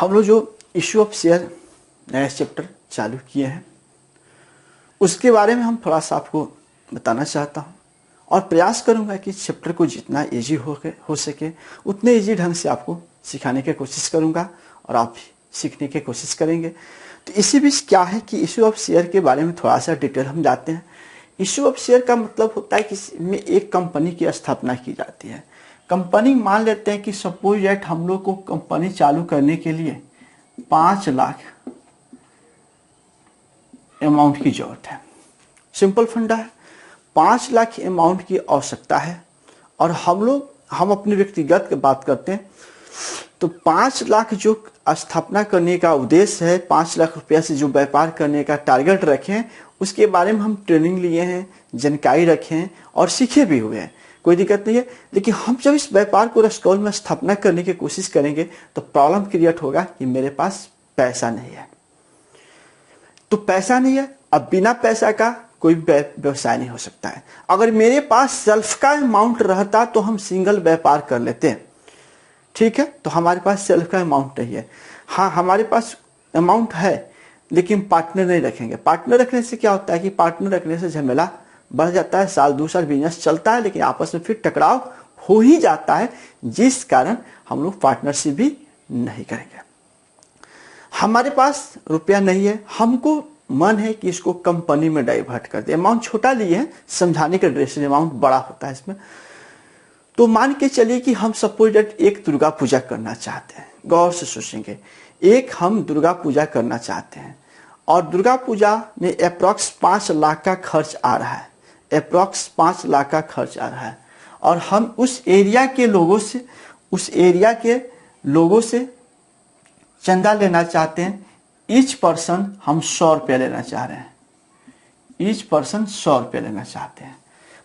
हम लोग जो इश्यू ऑफ शेयर नया चैप्टर चालू किए हैं उसके बारे में हम थोड़ा सा आपको बताना चाहता हूँ और प्रयास करूँगा कि चैप्टर को जितना ईजी हो सके उतने ईजी ढंग से आपको सिखाने की कोशिश करूँगा और आप भी सीखने की कोशिश करेंगे। तो इसी बीच क्या है कि इश्यू ऑफ शेयर के बारे में थोड़ा सा डिटेल हम जाते हैं। इश्यू ऑफ शेयर का मतलब होता है कि इसमें एक कंपनी की स्थापना की जाती है। कंपनी मान लेते हैं कि सपोज दैट हम लोग को कंपनी चालू करने के लिए 5 लाख अमाउंट की जरूरत है। सिंपल फंडा है, 5 लाख अमाउंट की आवश्यकता है और हम अपने व्यक्तिगत की बात करते हैं तो 5 लाख जो स्थापना करने का उद्देश्य है, 5 लाख रुपया से जो व्यापार करने का टारगेट रखें उसके बारे में हम ट्रेनिंग लिए हैं, जानकारी रखे हैं और सीखे भी हुए हैं, कोई दिक्कत नहीं है। लेकिन हम जब इस व्यापार को रसकौल में स्थापना करने की कोशिश करेंगे तो प्रॉब्लम क्रिएट होगा कि मेरे पास पैसा नहीं है। तो पैसा नहीं है, अब बिना पैसा का कोई व्यवसाय नहीं हो सकता है। अगर मेरे पास सेल्फ का अमाउंट रहता तो हम सिंगल व्यापार कर लेते हैं, ठीक है। तो हमारे पास सेल्फ का अमाउंट नहीं है। हाँ, हमारे पास अमाउंट है लेकिन पार्टनर नहीं रखेंगे। पार्टनर रखने से क्या होता है कि पार्टनर रखने से झमेला बढ़ जाता है, साल 2 साल बिजनेस चलता है लेकिन आपस में फिर टकराव हो ही जाता है, जिस कारण हम लोग पार्टनरशिप भी नहीं करेंगे। हमारे पास रुपया नहीं है, हमको मन है कि इसको कंपनी में डाइवर्ट कर दे। अमाउंट छोटा लिए हैं, समझाने के दृष्टि से अमाउंट बड़ा होता है इसमें। तो मान के चलिए कि हम सपोज दैट एक दुर्गा पूजा करना चाहते हैं। गौर से सोचेंगे, एक हम दुर्गा पूजा करना चाहते हैं और दुर्गा पूजा में अप्रॉक्स 5 लाख का खर्च आ रहा है, अप्रॉक्स 5 लाख का खर्च आ रहा है और हम उस एरिया के लोगों से चंदा लेना चाहते हैं। ईच पर्सन हम 100 रुपया लेना चाह रहे हैं, ईच पर्सन 100 रुपया लेना चाहते हैं।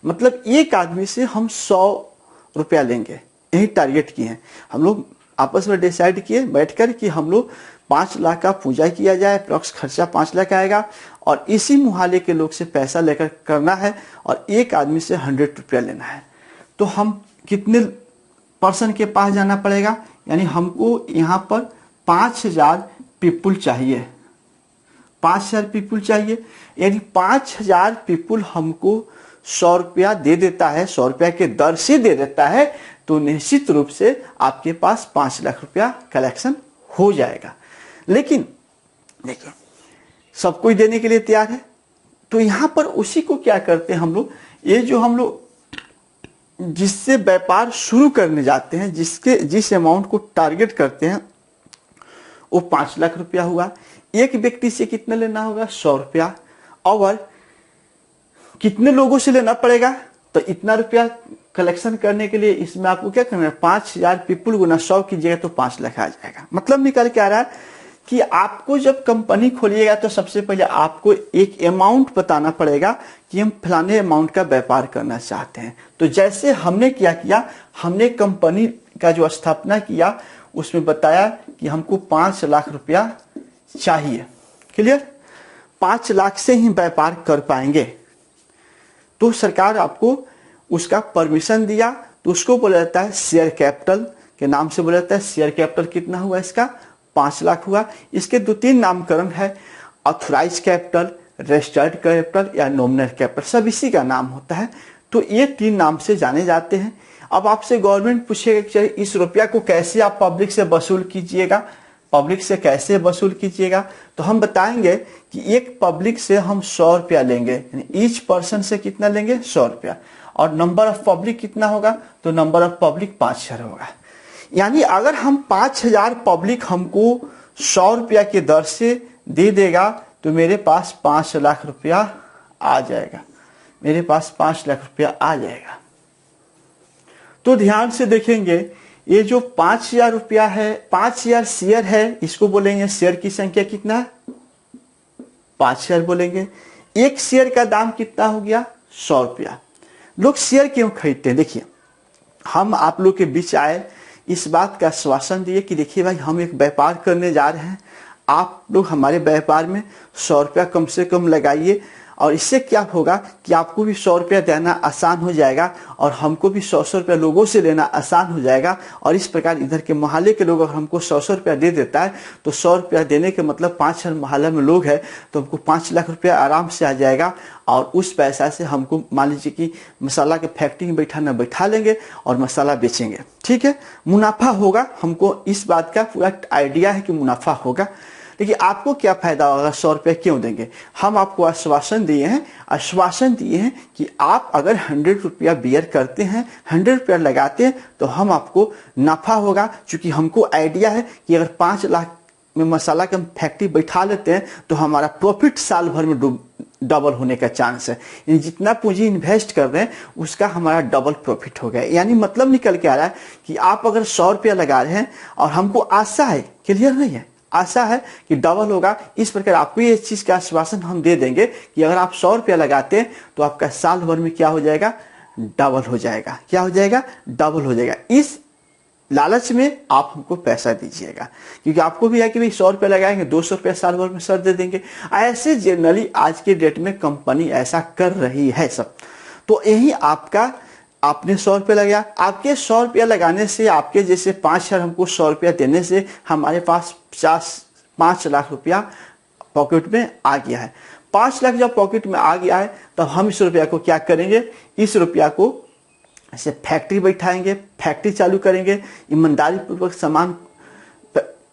मतलब एक आदमी से हम 100 रुपया लेंगे, यही टारगेट किए हैं। हम लोग आपस में डिसाइड किए बैठकर कि हम लोग 5 लाख का पूजा किया जाए, अप्रॉक्स खर्चा 5 लाख आएगा और इसी मुहल्ले के लोग से पैसा लेकर करना है और एक आदमी से 100 रुपया लेना है। तो हम कितने पर्सन के पास जाना पड़ेगा, यानी हमको यहाँ पर 5000 पीपुल चाहिए, 5000 पीपुल चाहिए। यानी 5000 पीपुल हमको 100 रुपया दे देता है, 100 रुपया के दर से दे देता है, तो निश्चित रूप से आपके पास 5 लाख रुपया कलेक्शन हो जाएगा। लेकिन देखिए, सब कोई देने के लिए तैयार है, तो यहां पर उसी को क्या करते हैं हम लोग, ये जो हम लोग जिससे व्यापार शुरू करने जाते हैं, जिस अमाउंट को टारगेट करते हैं वो 5 लाख रुपया हुआ। एक व्यक्ति से कितना लेना होगा, 100 रुपया। और कितने लोगों से लेना पड़ेगा, तो इतना रुपया कलेक्शन करने के लिए इसमें आपको क्या करना है, 5000 पीपुल गुना 100 कीजिएगा तो 5 लाख आ जाएगा। मतलब निकल के आ रहा है कि आपको जब कंपनी खोलिएगा तो सबसे पहले आपको एक अमाउंट बताना पड़ेगा कि हम फलाने अमाउंट का व्यापार करना चाहते हैं। तो जैसे हमने क्या किया, हमने कंपनी का जो स्थापना किया उसमें बताया कि हमको 5 लाख रुपया चाहिए। क्लियर, 5 लाख से ही व्यापार कर पाएंगे। तो सरकार आपको उसका परमिशन दिया, तो उसको बोला जाता है शेयर कैपिटल के नाम से बोला जाता है। शेयर कैपिटल कितना हुआ इसका, 5 लाख हुआ। इसके 2-3 नामकरण है, ऑथराइज कैपिटल, रजिस्टर्ड कैपिटल या नॉमिनल कैपिटल, सब इसी का नाम होता है। तो ये 3 नाम से जाने जाते हैं। अब आपसे गवर्नमेंट पूछेगा कि इस रुपया को कैसे आप पब्लिक से वसूल कीजिएगा, पब्लिक से कैसे वसूल कीजिएगा, तो हम बताएंगे कि एक पब्लिक से हम 100 रुपया लेंगे, ईच पर्सन से कितना लेंगे, 100 रुपया। और नंबर ऑफ पब्लिक कितना होगा, तो नंबर ऑफ पब्लिक 5000 होगा। यानी अगर हम 5000 पब्लिक हमको 100 रुपया के दर से दे देगा तो मेरे पास 5 लाख रुपया आ जाएगा, मेरे पास 5 लाख रुपया आ जाएगा। तो ध्यान से देखेंगे, ये जो 5000 रुपया है, 5000 शेयर है, इसको बोलेंगे शेयर की संख्या कितना है, 5000 बोलेंगे। एक शेयर का दाम कितना हो गया, 100 रुपया। लोग शेयर क्यों खरीदते हैं, देखिए हम आप लोग के बीच आए, इस बात का आश्वासन दिए कि देखिए भाई हम एक व्यापार करने जा रहे हैं, आप लोग हमारे व्यापार में 100 रुपया कम से कम लगाइए और इससे क्या होगा कि आपको भी 100 रुपया देना आसान हो जाएगा और हमको भी 100 रुपया लोगों से लेना आसान हो जाएगा। और इस प्रकार इधर के मोहल्ले के लोग अगर हमको 100 रुपया दे देता है तो 100 रुपया देने के मतलब 5 मोहल्ले में लोग हैं तो हमको 5 लाख रुपया आराम से आ जाएगा। और उस पैसा से हमको मान लीजिए कि मसाला के फैक्ट्री में बैठा लेंगे और मसाला बेचेंगे, ठीक है, मुनाफा होगा। हमको इस बात का पूरा आइडिया है कि मुनाफा होगा। लेकिन आपको क्या फायदा होगा, 100 रुपये क्यों देंगे? हम आपको आश्वासन दिए हैं कि आप अगर 100 रुपया बियर करते हैं, 100 रुपया लगाते हैं तो हम आपको नफा होगा। क्योंकि हमको आइडिया है कि अगर 5 लाख में मसाला के हम फैक्ट्री बैठा लेते हैं तो हमारा प्रॉफिट साल भर में डबल होने का चांस है। यानी जितना पूंजी इन्वेस्ट कर रहे हैं उसका हमारा डबल प्रॉफिट हो गया। यानी मतलब निकल के आ रहा है कि आप अगर 100 रुपया लगा रहे हैं और हमको आशा है, क्लियर नहीं है, आशा है कि डबल होगा। इस प्रकार आपको ये चीज का आश्वासन हम दे देंगे कि अगर आप 100 रुपया लगाते हैं तो आपका साल भर में क्या हो जाएगा, डबल हो जाएगा। क्या हो जाएगा, डबल हो जाएगा। इस लालच में आप हमको पैसा दीजिएगा, क्योंकि आपको भी है कि भाई 100 रुपया लगाएंगे 200 रुपया साल भर में सर दे देंगे। ऐसे जनरली आज के डेट में कंपनी ऐसा कर रही है सब। तो यही आपका, आपने 100 रुपया लगाया, आपके 100 रुपया लगाने से, आपके जैसे 5,000 हमको 100 रुपया देने से हमारे पास 5 लाख रुपया पॉकेट में आ गया है। 5 लाख जब पॉकेट में आ गया है तो हम इस रुपया को क्या करेंगे, इस रुपया को ऐसे फैक्ट्री बैठाएंगे, फैक्ट्री चालू करेंगे, ईमानदारी पूर्वक सामान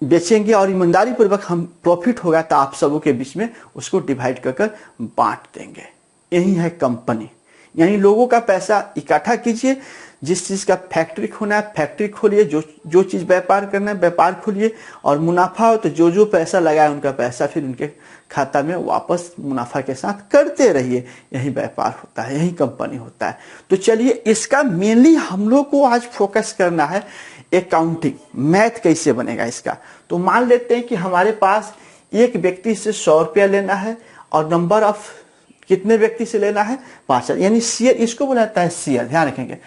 बेचेंगे और ईमानदारी पूर्वक हम प्रॉफिट होगा तो आप सबों के बीच में उसको डिवाइड कर बांट देंगे। यही है कंपनी। यानी लोगों का पैसा इकट्ठा कीजिए, जिस चीज का फैक्ट्री खोलना है फैक्ट्री खोलिए, जो चीज व्यापार करना है व्यापार खोलिए, और मुनाफा हो तो जो पैसा लगाए उनका पैसा फिर उनके खाता में वापस मुनाफा के साथ करते रहिए। यही व्यापार होता है, यही कंपनी होता है। तो चलिए, इसका मेनली हम लोग को आज फोकस करना है अकाउंटिंग, मैथ कैसे बनेगा इसका। तो मान लेते हैं कि हमारे पास एक व्यक्ति से 100 रुपया लेना है और नंबर ऑफ कितने व्यक्ति से लेना है, 5। यानी शेयर, इसको बोला जाता है शेयर, ध्यान रखेंगे।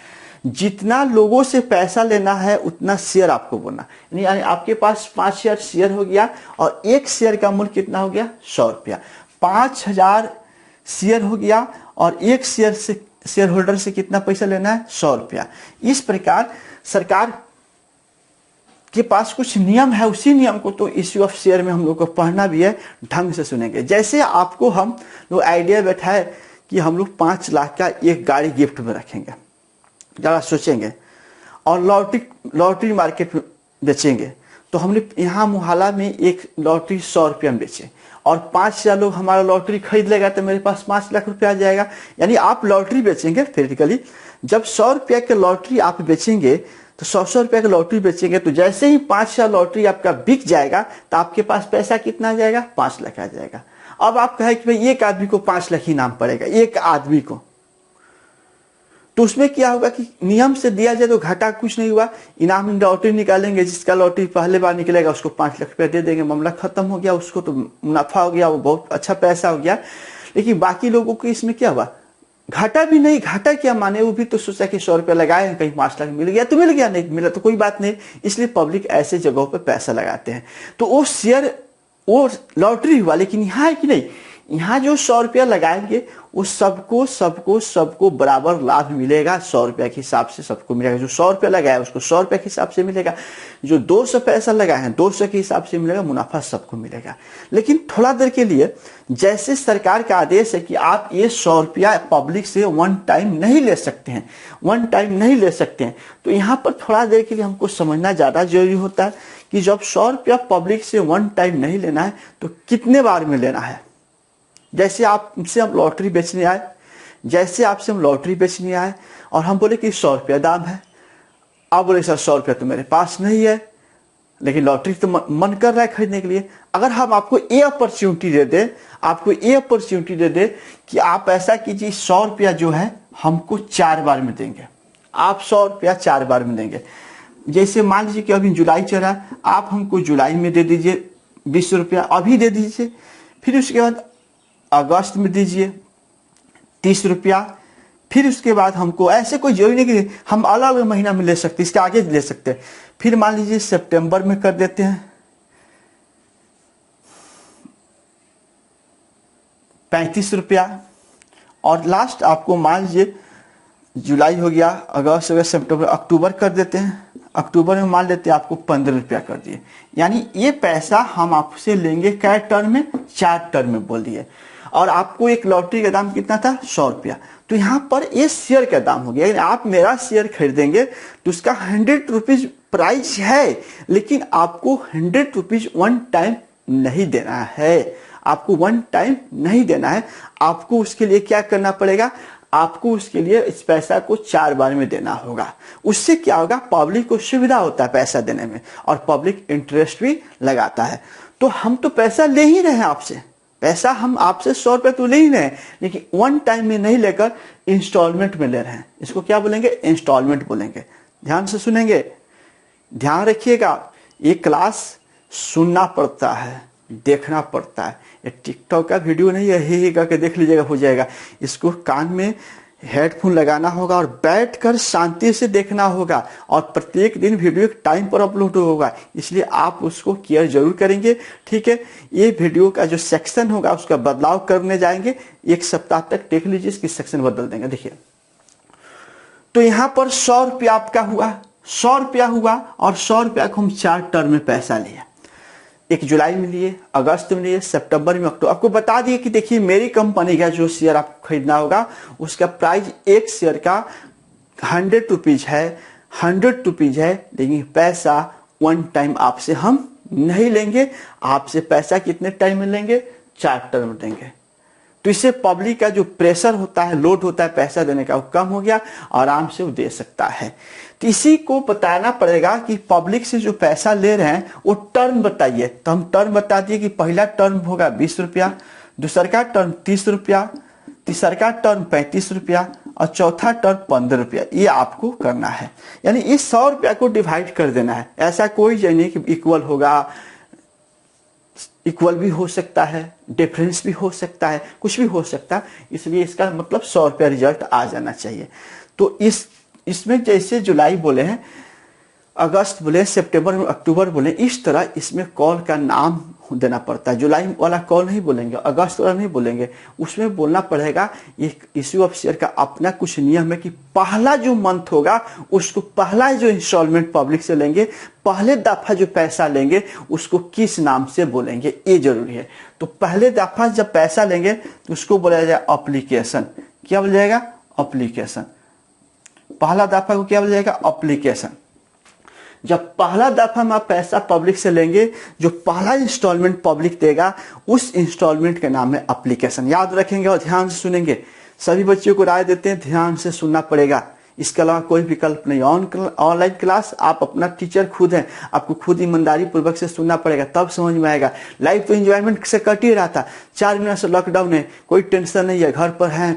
जितना लोगों से पैसा लेना है उतना शेयर आपको बोलना। यानी आपके पास 5,000 शेयर हो गया और एक शेयर का मूल्य कितना हो गया, 100 रुपया। 5,000 शेयर हो गया और एक शेयर होल्डर से कितना पैसा लेना है, 100 रुपया। इस प्रकार सरकार के पास कुछ नियम है, उसी नियम को तो इश्यू ऑफ शेयर में हम लोग को पढ़ना भी है, ढंग से सुनेंगे। जैसे आपको हम लोग आइडिया बैठा है कि हम लोग 5 लाख का एक गाड़ी गिफ्ट में रखेंगे, जरा सोचेंगे, और लॉटरी मार्केट में बेचेंगे। तो हमने यहाँ मोहल्ला में एक लॉटरी 100 रुपया में बेचे और 5,000 लोग हमारा लॉटरी खरीद लेगा तो मेरे पास 5 लाख रुपया आ जाएगा। यानी आप लॉटरी बेचेंगे थ्योरेटिकली, जब 100 रुपया के लॉटरी आप बेचेंगे तो 100 रुपया की लॉटरी बेचेंगे तो जैसे ही 5,000 लॉटरी आपका बिक जाएगा तो आपके पास पैसा कितना आ जाएगा, 5 लाख आ जाएगा। अब आप कहें कि भाई एक आदमी को 5 लाख इनाम पड़ेगा, एक आदमी को, तो उसमें क्या होगा कि नियम से दिया जाए तो घाटा कुछ नहीं हुआ। इनाम लॉटरी निकालेंगे, जिसका लॉटरी पहले बार निकलेगा उसको 5 लाख रुपया दे देंगे, मामला खत्म हो गया, उसको तो मुनाफा हो गया, वो बहुत अच्छा पैसा हो गया। लेकिन बाकी लोगों को इसमें क्या हुआ, घाटा भी नहीं। घाटा क्या माने, वो भी तो सोचा कि 100 रुपया लगाए हैं, कहीं 5 लाख मिल गया तो मिल गया, नहीं मिला तो कोई बात नहीं। इसलिए पब्लिक ऐसे जगहों पर पैसा लगाते हैं। तो वो शेयर, वो लॉटरी हुआ, लेकिन यहाँ है कि नहीं, यहाँ जो 100 रुपया लगाएंगे वो सबको बराबर लाभ मिलेगा। 100 रुपया के हिसाब से सबको मिलेगा। जो 100 रुपया लगाया उसको 100 रुपया के हिसाब से मिलेगा, जो 200 पैसा लगाए हैं 200 के हिसाब से मिलेगा, मुनाफा सबको मिलेगा। लेकिन थोड़ा देर के लिए, जैसे सरकार का आदेश है कि आप ये 100 रुपया पब्लिक से वन टाइम नहीं ले सकते हैं, तो यहाँ पर थोड़ा देर के लिए हमको समझना ज्यादा जरूरी होता है कि जब 100 रुपया पब्लिक से वन टाइम नहीं लेना है तो कितने बार में लेना है। जैसे आपसे हम लॉटरी बेचने आए और हम बोले कि 100 रुपया दाम है। आप बोले सर 100 रुपया तो मेरे पास नहीं है, लेकिन लॉटरी तो मन कर रहा है खरीदने के लिए। अगर हम आपको ये अपॉर्चुनिटी दे दे कि आप ऐसा कीजिए, 100 रुपया जो है हमको 4 बार में देंगे, आप 100 रुपया 4 बार में देंगे। जैसे मान लीजिए कि अभी जुलाई चल रहा है, आप हमको जुलाई में दे दीजिए 20 रुपया, अभी दे दीजिए। फिर उसके बाद अगस्त में दीजिए 30 रुपया। फिर उसके बाद हमको ऐसे कोई जरूरी नहीं कि हम अलग अलग महीना में ले सकते, इसके आगे ले सकते हैं। फिर मान लीजिए सितंबर में कर देते हैं 35 रुपया। और लास्ट आपको मान लीजिए जुलाई हो गया, अगस्त हो गया, सितंबर, अक्टूबर कर देते हैं। अक्टूबर में मान लेते हैं आपको 15 रुपया कर दिए, यानी ये पैसा हम आपसे लेंगे कै टर्म में, 4 टर्म में बोल दिए। और आपको एक लॉटरी का दाम कितना था, 100 रुपया। तो यहाँ पर ये शेयर का दाम हो गया। आप मेरा शेयर खरीदेंगे तो उसका 100 रुपीज प्राइस है, लेकिन आपको 100 रुपीज वन टाइम नहीं देना है। आपको वन टाइम नहीं देना है, आपको उसके लिए क्या करना पड़ेगा, आपको उसके लिए इस पैसा को 4 बार में देना होगा। उससे क्या होगा, पब्लिक को सुविधा होता है पैसा देने में, और पब्लिक इंटरेस्ट भी लगाता है। तो हम तो पैसा ले ही रहे हैं आपसे, पैसा हम आपसे 100 रुपये तो ले ही रहे हैं, लेकिन वन टाइम में नहीं लेकर इंस्टॉलमेंट में ले रहे हैं। इसको क्या बोलेंगे, इंस्टॉलमेंट बोलेंगे। ध्यान से सुनेंगे, ध्यान रखिएगा। ये क्लास सुनना पड़ता है, देखना पड़ता है। ये टिकटॉक का वीडियो नहीं है, ही करके देख लीजिएगा हो जाएगा। इसको कान में हेडफोन लगाना होगा और बैठकर शांति से देखना होगा, और प्रत्येक दिन वीडियो टाइम पर अपलोड होगा, इसलिए आप उसको केयर जरूर करेंगे। ठीक है, ये वीडियो का जो सेक्शन होगा उसका बदलाव करने जाएंगे। 1 सप्ताह तक देख लीजिए, इसकी सेक्शन बदल देंगे। देखिए, तो यहां पर 100 रुपया आपका हुआ, 100 रुपया हुआ, और 100 रुपया को हम 4 टर्म में पैसा लिए। एक जुलाई में लिए, अगस्त में लिए, सितंबर में, अक्टूबर। आपको बता दिए कि देखिए मेरी कंपनी का जो शेयर आपको खरीदना होगा उसका प्राइस एक शेयर का 100 रुपीज है, 100 रुपीज है, लेकिन पैसा वन टाइम आपसे हम नहीं लेंगे। आपसे पैसा कितने टाइम में लेंगे, 4 टर्म में देंगे। तो इससे पब्लिक का जो प्रेशर होता है, लोड होता है पैसा देने का, वो कम हो गया, आराम से वो दे सकता है। तो इसी को बताना पड़ेगा कि पब्लिक से जो पैसा ले रहे हैं वो टर्म बताइए। तो हम टर्म बता दिए कि पहला टर्म होगा 20 रुपया, दूसरा का टर्म 30 रुपया, तीसरा का टर्म 35 रुपया, और चौथा टर्म 15 रुपया। ये आपको करना है, यानी इस 100 रुपया को डिवाइड कर देना है। ऐसा कोई नहीं कि इक्वल होगा, इक्वल भी हो सकता है, डिफरेंस भी हो सकता है, कुछ भी हो सकता है। इसलिए इसका मतलब 100 रुपया रिजल्ट आ जाना चाहिए। तो इसमें जैसे जुलाई बोले हैं, अगस्त बोले, सितंबर में, अक्टूबर बोले, इस तरह इसमें कॉल का नाम देना पड़ता है। जुलाई वाला कॉल नहीं बोलेंगे, अगस्त वाला नहीं बोलेंगे, उसमें बोलना पड़ेगा। ये इश्यू ऑफ शेयर का अपना कुछ नियम है कि पहला जो मंथ होगा उसको, पहला जो इंस्टॉलमेंट पब्लिक से लेंगे, पहले दफा जो पैसा लेंगे उसको किस नाम से बोलेंगे, ये जरूरी है। तो पहले दफा जब पैसा लेंगे तो उसको बोला जाएगा अप्लीकेशन। क्या बोला जाएगा, अप्लीकेशन। पहला दफा को क्या बोला जाएगा, अप्लीकेशन। जब पहला दफा हम आप पैसा पब्लिक से लेंगे, जो पहला इंस्टॉलमेंट पब्लिक देगा उस इंस्टॉलमेंट का नाम है एप्लीकेशन। याद रखेंगे और ध्यान से सुनेंगे। सभी बच्चों को राय देते हैं, ध्यान से सुनना पड़ेगा, इसके अलावा कोई विकल्प नहीं। ऑनलाइन क्लास आप अपना टीचर खुद हैं, आपको खुद ईमानदारी पूर्वक से सुनना पड़ेगा, तब समझ में आएगा। लाइफ तो एंजॉयमेंट से कट ही रहा था, 4 महीना से लॉकडाउन है, कोई टेंशन नहीं है, घर पर है।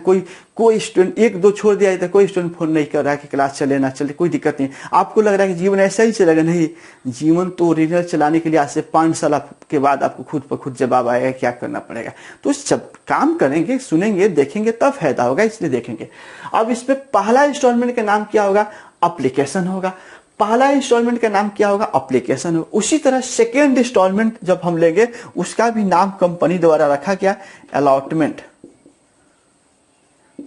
कोई स्टूडेंट 1-2 छोड़ दिया था, कोई स्टूडेंट फोन नहीं कर रहा है कि क्लास चले ना चले, कोई दिक्कत नहीं। आपको लग रहा है कि जीवन ऐसा ही चलेगा, नहीं। जीवन तो ओरिजिनल चलाने के लिए आज से 5 साल के बाद आपको खुद पर खुद जवाब आएगा क्या करना पड़ेगा। तो जब काम करेंगे, सुनेंगे, देखेंगे, तब फायदा होगा, इसलिए देखेंगे। अब इसमें पहला इंस्टॉलमेंट का नाम क्या होगा, एप्लीकेशन होगा। पहला इंस्टॉलमेंट का नाम क्या होगा, एप्लीकेशन होगा। उसी तरह सेकेंड इंस्टॉलमेंट जब हम लेंगे उसका भी नाम कंपनी द्वारा रखा गया अलॉटमेंट।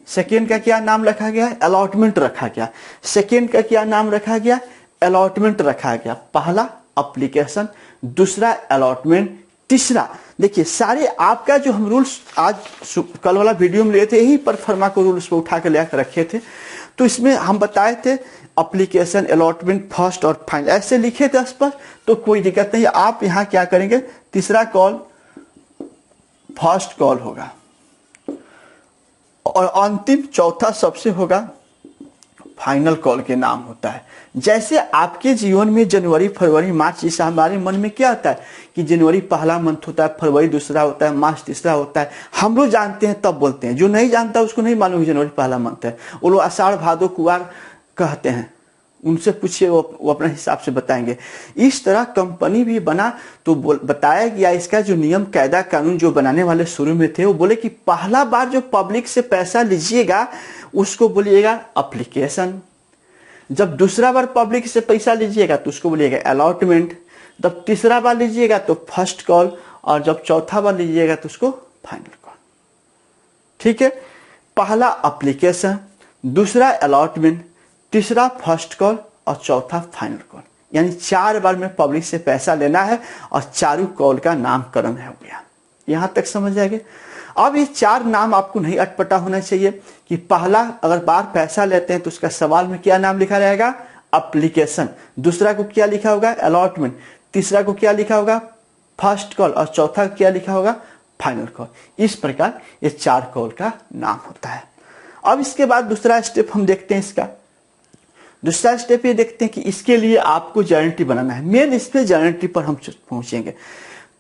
सेकेंड का क्या नाम रखा गया, अलॉटमेंट रखा गया। सेकेंड का क्या नाम रखा गया, अलॉटमेंट रखा गया। पहला एप्लीकेशन, दूसरा अलॉटमेंट, तीसरा। देखिए सारे आपका जो हम रूल्स आज कल वाला वीडियो में लिए थे, यही पर फर्मा को रूल्स पे उठा कर लेकर रखे थे। तो इसमें हम बताए थे एप्लीकेशन, अलॉटमेंट, फर्स्ट और फाइनल ऐसे लिखे थे स्पष्ट, तो कोई दिक्कत नहीं। आप यहां क्या करेंगे, तीसरा कॉल फर्स्ट कॉल होगा, और अंतिम चौथा सबसे होगा फाइनल कॉल के नाम होता है। जैसे आपके जीवन में जनवरी, फरवरी, मार्च, जैसा हमारे मन में क्या आता है कि जनवरी पहला मंथ होता है, फरवरी दूसरा होता है, मार्च तीसरा होता है। हम लोग जानते हैं तब बोलते हैं, जो नहीं जानता उसको नहीं मालूम जनवरी पहला मंथ है। वो लोग आषाढ़, भादो, कुवार कहते हैं, उनसे पूछिए, वो अपने हिसाब से बताएंगे। इस तरह कंपनी भी बना तो बताया गया, इसका जो नियम, कायदा, कानून जो बनाने वाले शुरू में थे वो बोले कि पहला बार जो पब्लिक से पैसा लीजिएगा उसको बोलिएगा एप्लीकेशन। जब दूसरा बार पब्लिक से पैसा लीजिएगा तो उसको बोलिएगा अलॉटमेंट। जब तीसरा बार लीजिएगा तो फर्स्ट कॉल, और जब चौथा बार लीजिएगा तो उसको फाइनल कॉल। ठीक है, पहला एप्लीकेशन, दूसरा अलॉटमेंट, तीसरा फर्स्ट कॉल और चौथा फाइनल कॉल। यानी 4 बार में पब्लिक से पैसा लेना है और चारों कॉल का नामकरण हो गया। यहां तक समझ आएंगे। अब ये 4 नाम आपको नहीं अटपटा होना चाहिए कि पहला अगर बार पैसा लेते हैं तो उसका सवाल में क्या नाम लिखा रहेगा, एप्लीकेशन, दूसरा को क्या लिखा होगा, अलॉटमेंट, तीसरा को क्या लिखा होगा, फर्स्ट कॉल और चौथा क्या लिखा होगा, फाइनल कॉल। इस प्रकार ये 4 कॉल का नाम होता है। अब इसके बाद दूसरा स्टेप हम देखते हैं। इसका दूसरा स्टेप ये देखते हैं कि इसके लिए आपको जर्नल एंट्री बनाना है। मेन इस पे जर्नल एंट्री पर हम पहुंचेंगे।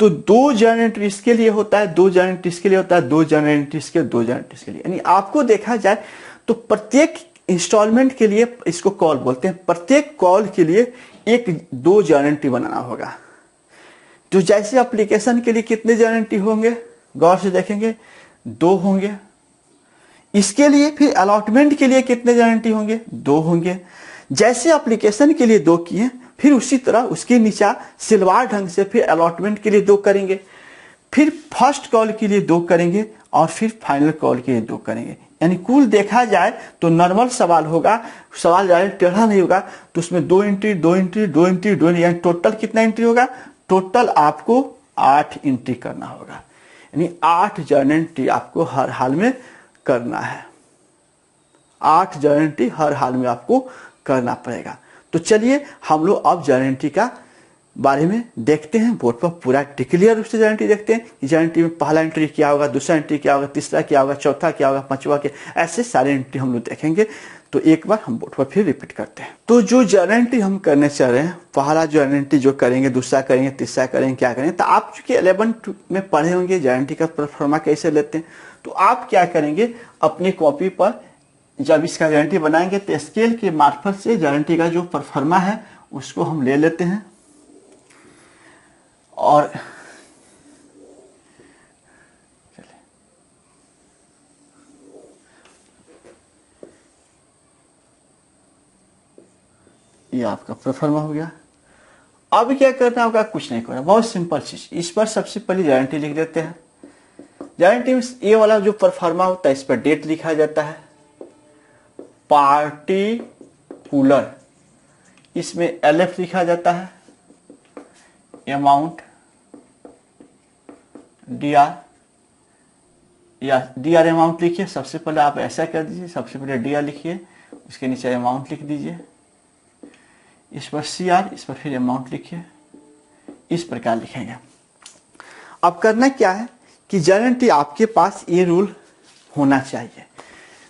तो 2 जर्नल एंट्री इसके लिए होता है, 2 जर्नल एंट्री इसके लिए होता है, 2 जर्नल एंट्री इसके, 2 जर्नल एंट्री इसके लिए। यानी आपको देखा जाए तो प्रत्येक इंस्टॉलमेंट के लिए, इसको कॉल बोलते हैं, प्रत्येक कॉल के लिए 1-2 जर्नल एंट्री बनाना होगा। तो जैसे एप्लीकेशन के लिए कितने जर्नल एंट्री होंगे, गौर से देखेंगे, 2 होंगे। इसके लिए फिर अलॉटमेंट के लिए कितने जर्नल एंट्री होंगे, 2 होंगे। जैसे एप्लीकेशन के लिए 2 किए, फिर उसी तरह उसके नीचे सिलवार ढंग से फिर अलॉटमेंट के लिए 2 करेंगे, फिर फर्स्ट कॉल के लिए 2 करेंगे और फिर फाइनल कॉल के लिए 2 करेंगे। यानी कुल देखा जाए तो नॉर्मल सवाल होगा, सवाल जाए टेढ़ा नहीं होगा, तो उसमें 2 एंट्री 2 एंट्री 2 एंट्री 2 एंट्री, यानी टोटल कितना एंट्री होगा, टोटल आपको 8 एंट्री करना होगा। यानी 8 जर्नल एंट्री आपको हर हाल में करना है। 8 जर्नल एंट्री हर हाल में आपको करना पड़ेगा। तो चलिए हम लोग अब जर्नल एंट्री का बारे में देखते हैं। बोर्ड पर पूरा क्लियर रूप से जर्नल एंट्री देखते हैं कि जर्नल एंट्री में पहला एंट्री क्या होगा, दूसरा एंट्री क्या होगा, तीसरा क्या होगा, चौथा क्या होगा, पांचवा क्या, ऐसे सारे एंट्री हम लोग देखेंगे। तो एक बार हम बोर्ड पर फिर रिपीट करते हैं। तो जो जर्नल एंट्री हम करने चाह रहे हैं, पहला जर्नल एंट्री जो करेंगे, दूसरा करेंगे, तीसरा करेंगे, क्या करेंगे, तो आप चूंकि 11th में पढ़े होंगे जर्नल एंट्री का परफॉर्मा कैसे लेते हैं, तो आप क्या करेंगे, अपनी कॉपी पर जब इसका जर्नल एंट्री बनाएंगे तो स्केल के मार्फत से जर्नल एंट्री का जो परफॉर्मा है उसको हम ले लेते हैं। और ये आपका परफॉर्मा हो गया। अब क्या करना होगा, कुछ नहीं करना, बहुत सिंपल चीज। इस पर सबसे पहले जर्नल एंट्री लिख देते हैं। जर्नल एंट्री में ये वाला जो परफॉर्मा होता है इस पर डेट लिखा जाता है, पार्टिकुलर, इसमें LF लिखा जाता है, अमाउंट DR, या DR अमाउंट लिखिए। सबसे पहले आप ऐसा कर दीजिए, सबसे पहले DR लिखिए, उसके नीचे अमाउंट लिख दीजिए, इस पर CR, इस पर फिर अमाउंट लिखिए। इस प्रकार लिखेंगे। अब करना क्या है कि जर्नल एंट्री आपके पास ये रूल होना चाहिए,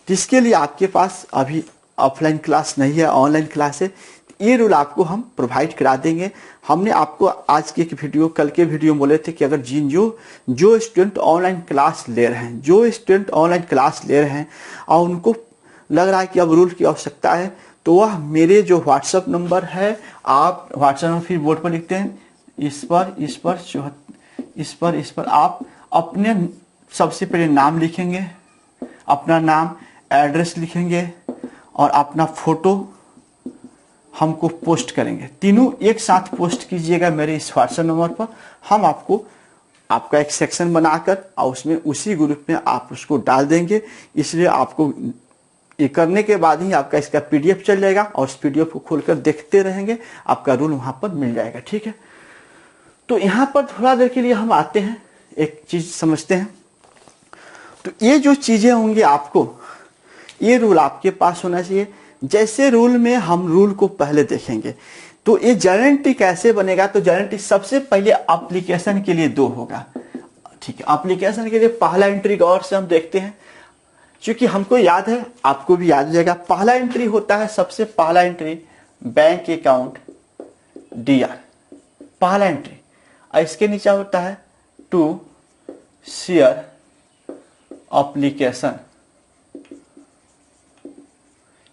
जिसके लिए आपके पास अभी ऑफलाइन क्लास नहीं है, ऑनलाइन क्लास है। ये रूल आपको हम प्रोवाइड करा देंगे। हमने आपको आज के वीडियो, कल के वीडियो बोले थे कि अगर जो स्टूडेंट ऑनलाइन क्लास ले रहे हैं, जो स्टूडेंट ऑनलाइन क्लास ले रहे हैं और उनको लग रहा है कि अब रूल की आवश्यकता है, तो वह मेरे जो व्हाट्सएप नंबर है, आप व्हाट्सएप नंबर फिर बोर्ड पर लिखते हैं, इस पर आप अपने सबसे पहले नाम लिखेंगे, अपना नाम, एड्रेस लिखेंगे और अपना फोटो हमको पोस्ट करेंगे। तीनों एक साथ पोस्ट कीजिएगा मेरे इस व्हाट्सएप नंबर पर। हम आपका एक सेक्शन बनाकर और उसमें उसी ग्रुप में आप उसको डाल देंगे। इसलिए आपको ये करने के बाद ही आपका इसका PDF चल जाएगा और उस PDF को खोलकर देखते रहेंगे, आपका रूल वहां पर मिल जाएगा। ठीक है, तो यहाँ पर थोड़ा देर के लिए हम आते हैं, एक चीज समझते हैं। तो ये जो चीजें होंगी आपको, ये रूल आपके पास होना चाहिए। जैसे रूल में हम रूल को पहले देखेंगे, तो ये जर्नल एंट्री कैसे बनेगा। तो जर्नल एंट्री सबसे पहले एप्लीकेशन के लिए 2 होगा। ठीक है, एप्लीकेशन के लिए पहला एंट्री गौर से हम देखते हैं, क्योंकि हमको याद है, आपको भी याद हो जाएगा। पहला एंट्री होता है, सबसे पहला एंट्री बैंक अकाउंट DR, पहला एंट्री। और इसके नीचे होता है टू शेयर एप्लीकेशन,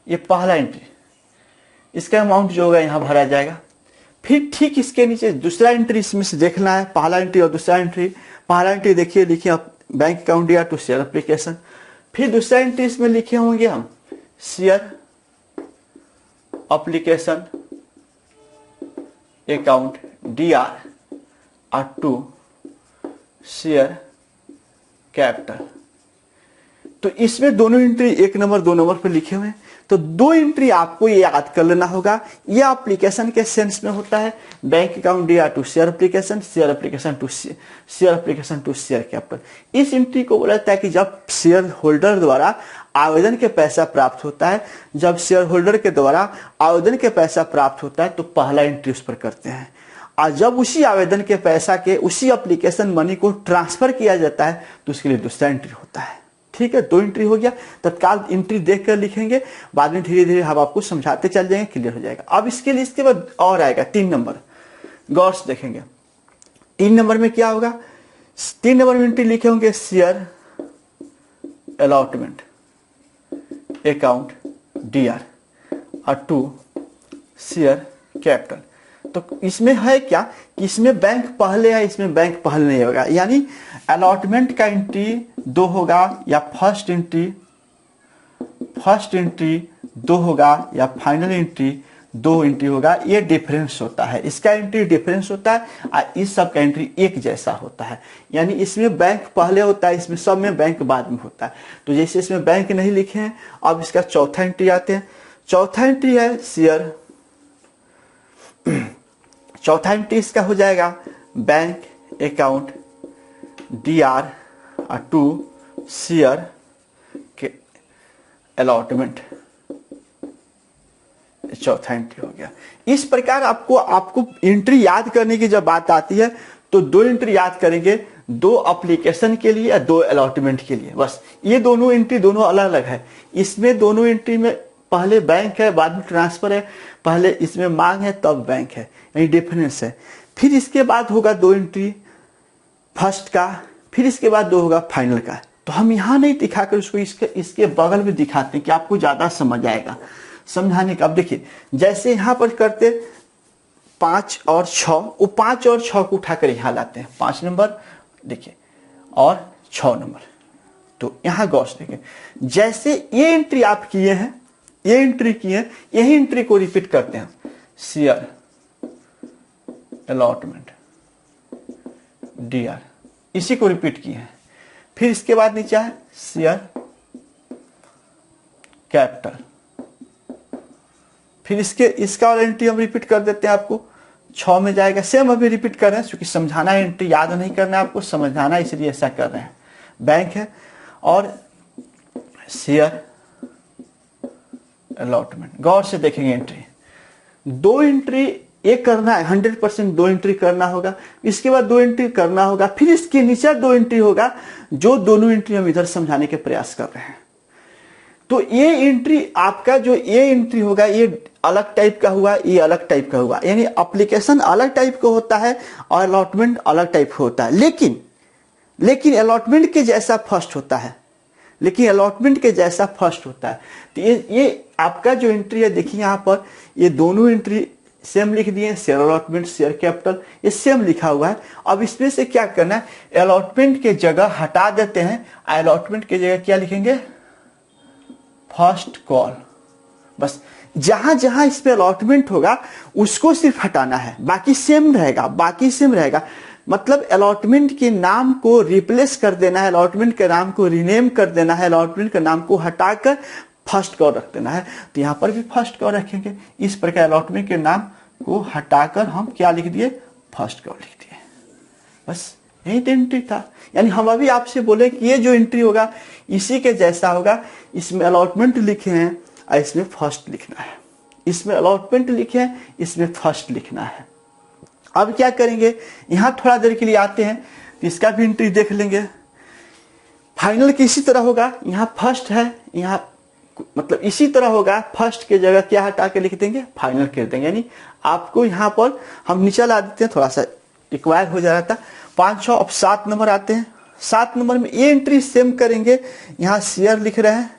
ये पहला एंट्री। इसका अमाउंट जो होगा यहां भरा जाएगा। फिर ठीक इसके नीचे दूसरा एंट्री इसमें से देखना है, पहला एंट्री और दूसरा एंट्री। पहला एंट्री देखिए, लिखिए bank account DR to share application. फिर दूसरा एंट्री इसमें लिखे होंगे हम शेयर एप्लीकेशन अकाउंट DR और टू शेयर कैपिटल। तो इसमें दोनों एंट्री 1 नंबर 2 नंबर पे लिखे हुए हैं, तो 2 एंट्री आपको ये याद कर लेना होगा। ये एप्लीकेशन के सेंस में होता है, bank account DR to share application, share application to share application to share capital. इस एंट्री को बोला जाता है कि जब शेयर होल्डर द्वारा आवेदन के पैसा प्राप्त होता है, जब शेयर होल्डर के द्वारा आवेदन के पैसा प्राप्त होता है तो पहला एंट्री उस पर करते हैं, और जब उसी आवेदन के पैसा के उसी एप्लीकेशन मनी को ट्रांसफर किया जाता है तो उसके लिए दूसरा एंट्री होता है। ठीक है, 2 एंट्री हो गया। तत्काल एंट्री देखकर लिखेंगे, बाद में धीरे धीरे हम आपको समझाते चल जाएंगे, क्लियर हो जाएगा। अब इसके लिए इसके बाद और आएगा 3 नंबर, गौर से देखेंगे। 3 नंबर में क्या होगा, 3 नंबर में एंट्री लिखे होंगे शेयर अलॉटमेंट अकाउंट डीआर और 2 शेयर कैपिटल। तो इसमें है क्या कि इसमें बैंक पहले है, इसमें बैंक पहले नहीं होगा, यानी अलॉटमेंट का एंट्री 2 होगा या फर्स्ट एंट्री 2 होगा या फाइनल एंट्री 2 एंट्री होगा। ये डिफरेंस होता है, इसका एंट्री डिफरेंस होता है और इस सब का एंट्री एक जैसा होता है। यानी इसमें बैंक पहले होता है, इसमें सब में बैंक बाद में होता है। तो जैसे इसमें बैंक नहीं लिखे हैं, अब इसका चौथा एंट्री आते हैं। चौथा एंट्री है शेयर, चौथा एंट्री इसका हो जाएगा बैंक अकाउंट डीआर और 2 शेयर के अलॉटमेंट, चौथा एंट्री हो गया। इस प्रकार आपको एंट्री याद करने की जब बात आती है तो 2 एंट्री याद करेंगे, 2 एप्लीकेशन के लिए या 2 अलॉटमेंट के लिए, बस। ये दोनों एंट्री दोनों अलग अलग है। इसमें दोनों एंट्री में पहले बैंक है बाद में ट्रांसफर है, पहले इसमें मांग है तब बैंक है, यानी डिफरेंस है। फिर इसके बाद होगा 2 एंट्री फर्स्ट का, फिर इसके बाद 2 होगा फाइनल का। तो हम यहाँ नहीं दिखाकर उसको इसके बगल में दिखाते हैं कि आपको ज्यादा समझ आएगा समझाने का। अब देखिए जैसे यहाँ पर करते 5 और 6, वो 5 और 6 को उठाकर यहाँ लाते हैं, 5 नंबर देखिए और 6 नंबर। तो यहाँ गौर से देखिए, जैसे ये एंट्री आप किए हैं, ये एंट्री किए, यही एंट्री को रिपीट करते हैं, शेयर अलॉटमेंट डीआर, इसी को रिपीट किए हैं। फिर इसके बाद नीचे है शेयर कैपिटल, फिर इसका और एंट्री हम रिपीट कर देते हैं, आपको 6 में जाएगा। सेम अभी रिपीट कर रहे हैं क्योंकि समझाना है, एंट्री याद नहीं करना है आपको, समझाना है, इसलिए ऐसा कर रहे हैं। बैंक है और शेयर अलॉटमेंट, गौर से देखेंगे एंट्री, 2 एंट्री एक करना है, 100% 2 एंट्री करना होगा। इसके बाद 2 एंट्री करना होगा, फिर इसके नीचे 2 एंट्री होगा, जो दोनों एंट्री हम इधर समझाने के प्रयास कर रहे हैं। तो ये एंट्री आपका जो ये एंट्री होगा, ये अलग टाइप का हुआ, ये अलग टाइप का हुआ, यानी एप्लीकेशन अलग टाइप का होता है और अलॉटमेंट अलग टाइप का होता है। लेकिन अलॉटमेंट के जैसा फर्स्ट होता है, तो ये आपका जो एंट्री है, देखिए यहाँ पर ये दोनों एंट्री सेम लिख दिए, शेयर अलॉटमेंट शेयर कैपिटल, ये सेम लिखा हुआ है। अब इसमें से क्या करना है, अलॉटमेंट के जगह हटा देते हैं, अलॉटमेंट के जगह क्या लिखेंगे, फर्स्ट कॉल। बस जहां जहां इस पे अलॉटमेंट होगा उसको सिर्फ हटाना है, बाकी सेम रहेगा। मतलब अलॉटमेंट के नाम को रिप्लेस कर देना है, अलॉटमेंट के नाम को रीनेम कर देना है, अलॉटमेंट के नाम को हटाकर फर्स्ट कॉल रख देना है। तो यहां पर भी फर्स्ट कॉल रखेंगे। इस प्रकार अलॉटमेंट के नाम को हटाकर हम क्या लिख दिए, फर्स्ट कॉल लिख दिए। बस यही तो एंट्री था। यानी हम अभी आपसे बोले कि ये जो एंट्री होगा इसी के जैसा होगा। इसमें अलॉटमेंट लिखे हैं और इसमें फर्स्ट लिखना है, इसमें अलॉटमेंट लिखे हैं, इसमें फर्स्ट लिखना है। अब क्या करेंगे, यहां थोड़ा देर के लिए आते हैं, तो इसका भी एंट्री देख लेंगे। फाइनल की इसी तरह होगा, यहाँ फर्स्ट है, यहाँ मतलब इसी तरह होगा, फर्स्ट के जगह क्या हटा के लिख देंगे, फाइनल कर देंगे। यानी आपको यहाँ पर हम नीचे ला देते हैं, थोड़ा सा रिक्वायर हो जा रहा था। 5 6 अब 7 नंबर आते हैं। 7 नंबर में ये एंट्री सेम करेंगे, यहाँ शेयर लिख रहे हैं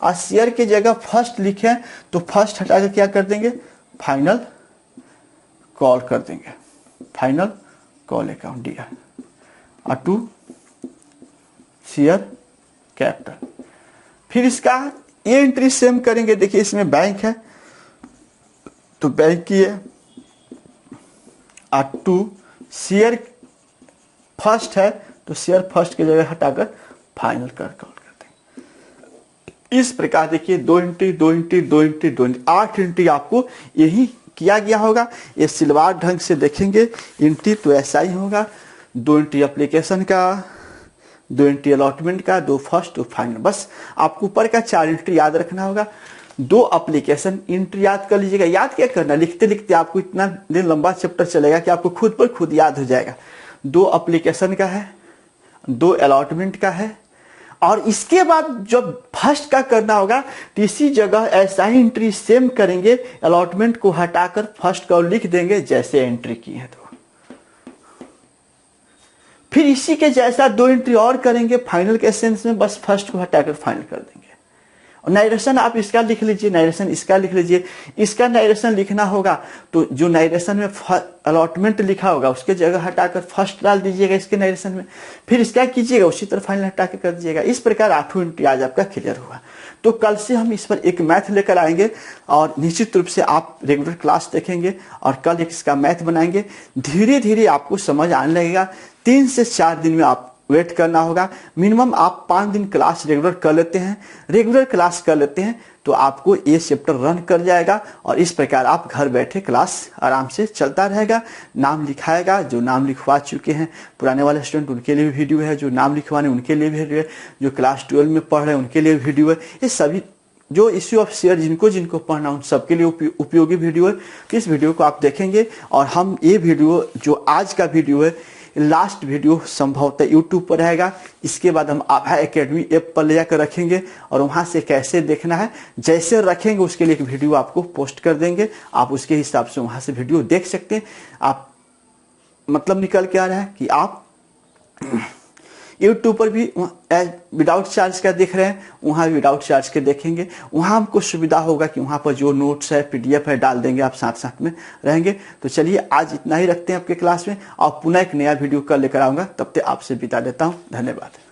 और शेयर की जगह फर्स्ट लिखे हैं, तो फर्स्ट हटा के क्या कर देंगे, फाइनल कॉल कर देंगे, फाइनल कॉल अकाउंट डीआर और 2 शेयर कैपिटल। फिर इसका ये एंट्री सेम करेंगे। देखिए इसमें बैंक है तो बैंक की है और 2 शेयर फर्स्ट है तो शेयर फर्स्ट की जगह हटाकर फाइनल कर कॉल कर देंगे। इस प्रकार देखिए 2 entry 2 entry 2 entry 2 entry 8 entry आपको यही किया गया होगा। ये सिलवार ढंग से देखेंगे एंट्री तो ऐसा ही होगा, 2 एंट्री एप्लीकेशन का, 2 एंट्री अलॉटमेंट का, 2 फर्स्ट 2 फाइनल। बस आपको ऊपर का 4 एंट्री याद रखना होगा। 2 एप्लीकेशन एंट्री याद कर लीजिएगा। याद क्या करना, लिखते लिखते आपको इतना दिन लंबा चैप्टर चलेगा कि आपको खुद पर खुद याद हो जाएगा। 2 एप्लीकेशन का है, 2 अलॉटमेंट का है, और इसके बाद जब फर्स्ट का करना होगा तो इसी जगह ऐसा ही एंट्री सेम करेंगे, अलॉटमेंट को हटाकर फर्स्ट का लिख देंगे जैसे एंट्री की है। तो फिर इसी के जैसा 2 एंट्री और करेंगे फाइनल के सेंस में, बस फर्स्ट को हटाकर फाइनल कर देंगे। और नाइरेशन आप इसका लिख लीजिए, नाइरेशन इसका लिख लीजिए। इसका नाइरेशन लिखना होगा तो जो नाइरेशन में अलॉटमेंट लिखा होगा उसके जगह हटाकर फर्स्ट डाल दीजिएगा इसके नाइरेशन में, फिर इसका कीजिएगा उसी तरह फाइनल हटा के कर दीजिएगा। इस प्रकार 8 एंट्री आज आपका क्लियर हुआ। तो कल से हम इस पर एक मैथ लेकर आएंगे और निश्चित रूप से आप रेगुलर क्लास देखेंगे और कल एक इसका मैथ बनाएंगे। धीरे धीरे आपको समझ आने लगेगा। 3 से 4 दिन में आप वेट करना होगा। मिनिमम आप 5 दिन क्लास रेगुलर कर लेते हैं, रेगुलर क्लास कर लेते हैं तो आपको ये चैप्टर रन कर जाएगा और इस प्रकार आप घर बैठे क्लास आराम से चलता रहेगा। नाम लिखाएगा, जो नाम लिखवा चुके हैं पुराने वाले स्टूडेंट उनके लिए भी वीडियो है, जो नाम लिखवाने उनके लिए भी वीडियो है, जो क्लास 12 में पढ़ रहे हैं उनके लिए वीडियो है। ये सभी जो इश्यू ऑफ शेयर जिनको पढ़ना उन सबके लिए उपयोगी वीडियो है। इस वीडियो को आप देखेंगे और हम ये वीडियो जो आज का वीडियो है लास्ट वीडियो संभवतः यूट्यूब पर रहेगा। इसके बाद हम आभा एकेडमी ऐप पर ले जाकर रखेंगे और वहां से कैसे देखना है जैसे रखेंगे उसके लिए एक वीडियो आपको पोस्ट कर देंगे। आप उसके हिसाब से वहां से वीडियो देख सकते हैं। आप मतलब निकल के आ रहा है कि आप यूट्यूब पर भी विदाउट चार्ज का देख रहे हैं, वहाँ विदाउट चार्ज के देखेंगे। वहाँ हमको सुविधा होगा कि वहाँ पर जो नोट्स है PDF है डाल देंगे, आप साथ साथ में रहेंगे। तो चलिए आज इतना ही रखते हैं आपके क्लास में और पुनः एक नया वीडियो कल लेकर आऊँगा। तब तक आपसे विदा लेता हूँ। धन्यवाद।